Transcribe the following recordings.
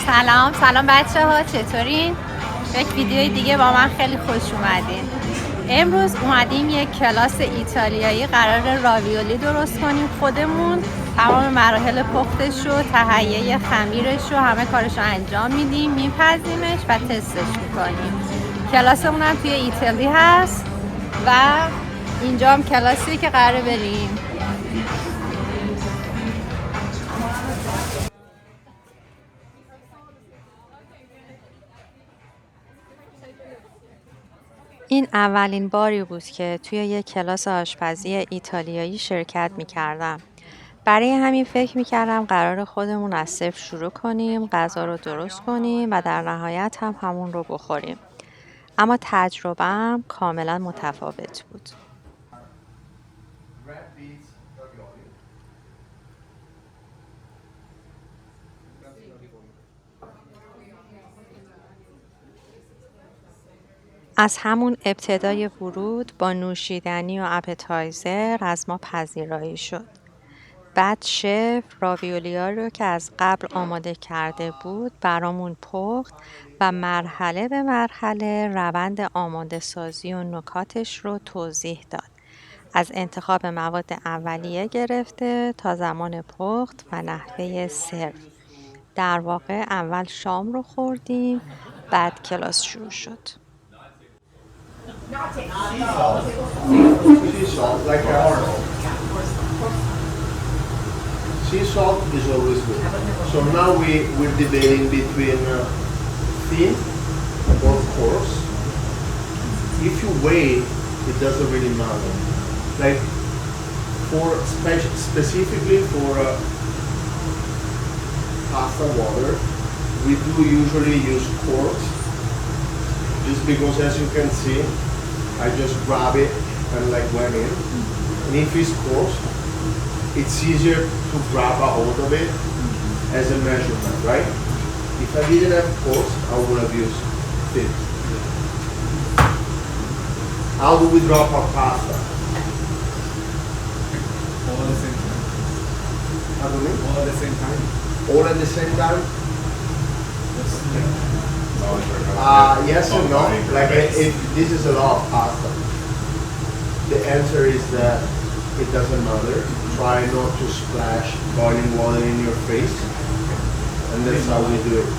سلام بچه ها، چطورین؟ یک ویدیوی دیگه با من خیلی خوش اومدین. امروز اومدیم یک کلاس ایتالیایی قرار راویولی درست کنیم خودمون. تمام مراحل پختش و تهیه خمیرش رو همه کارش رو انجام میدیم، میپزیمش و تستش میکنیم. کلاسمون هم توی ایتالی هست و اینجا هم کلاسی که قراره بریم. این اولین باری بود که توی یک کلاس آشپزی ایتالیایی شرکت می‌کردم. برای همین فکر می‌کردم قرار خودمون از صفر شروع کنیم، غذا رو درست کنیم و در نهایت هم همون رو بخوریم. اما تجربه‌ام کاملا متفاوت بود. از همون ابتدای ورود با نوشیدنی و اپتایزر از ما پذیرایی شد. بعد شف راویولیا رو که از قبل آماده کرده بود برامون پخت و مرحله به مرحله روند آماده سازی و نکاتش رو توضیح داد. از انتخاب مواد اولیه گرفته تا زمان پخت و نحوه سرو. در واقع اول شام رو خوردیم، بعد کلاس شروع شد. Sea salt is always good. So now we're debating between thin or coarse. If you weigh, it doesn't really matter. Like specifically for pasta water, we do usually use coarse, just because as you can see, I just grab it and like went in. And if it's coarse, it's easier to grab a hold of it as a measurement, right? If I didn't have coarse, I would have used thin. How do we drop our pasta? All at the same time. How do we? All at the same time. All at the same time? Yes and no. Like if this is a lot of pasta. The answer is that it doesn't matter. Try not to splash boiling water in your face, and that's how we do it.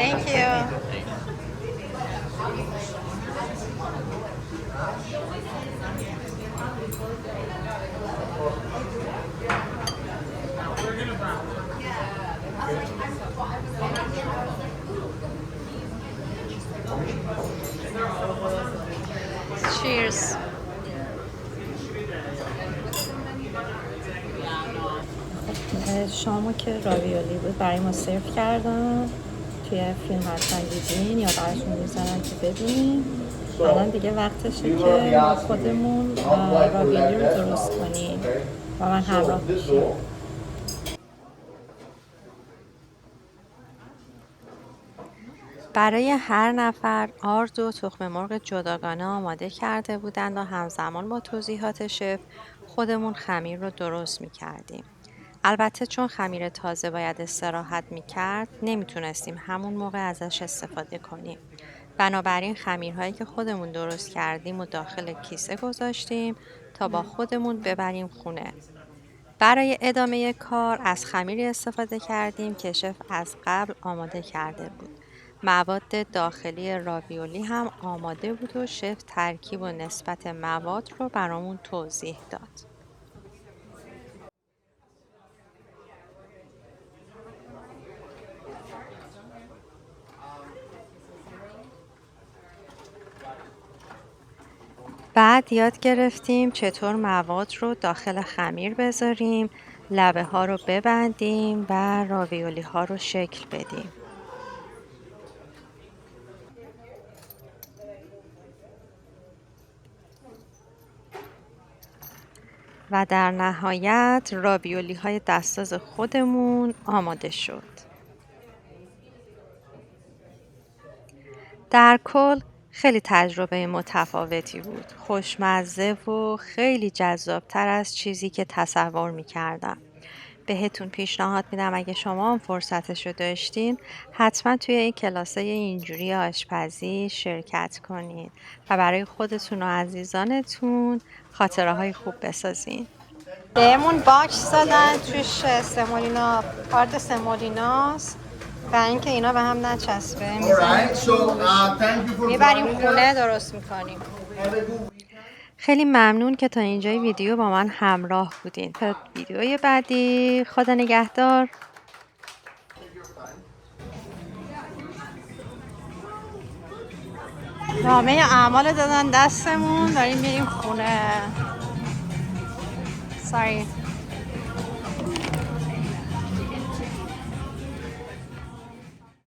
Thank you. Cheers. شامو که راویولی بود برای ما سرو کردن، توی فیلم حتما دیدین یا براشون میزنن که ببینیم. الان دیگه وقتشه که ما خودمون راویولی رو درست کنیم و من همراه بشیم. برای هر نفر آرد و تخم مرغ جداگانه آماده کرده بودند و همزمان با توضیحات شف خودمون خمیر رو درست می کردیم. البته چون خمیر تازه باید استراحت می کرد نمیتونستیم همون موقع ازش استفاده کنیم. بنابراین خمیرهایی که خودمون درست کردیم و داخل کیسه گذاشتیم تا با خودمون ببریم خونه. برای ادامه کار از خمیری استفاده کردیم که شف از قبل آماده کرده بود. مواد داخلی راویولی هم آماده بود و شف ترکیب و نسبت مواد رو برامون توضیح داد. بعد یاد گرفتیم چطور مواد رو داخل خمیر بذاریم، لبه ها رو ببندیم و راویولی ها رو شکل بدیم. و در نهایت راویولی های دستساز خودمون آماده شد. در کل خیلی تجربه متفاوتی بود. خوشمزه و خیلی جذابتر از چیزی که تصور می‌کردم. بهتون پیشنهاد میدم اگه شما هم فرصتش رو داشتین حتما توی این کلاسای اینجوری آشپزی شرکت کنین و برای خودتون و عزیزانتون خاطره های خوب بسازین. بهمون باکس دادن توش سمولینا، کارت سمولیناست و اینکه اینا به هم نچسبه میبریم خونه درست میکنیم. خیلی ممنون که تا اینجای ویدیو با من همراه بودین. تا ویدیوی بعدی خدا نگهدار. نامه اعمال دادن دستمون، داریم میریم خونه. Sorry.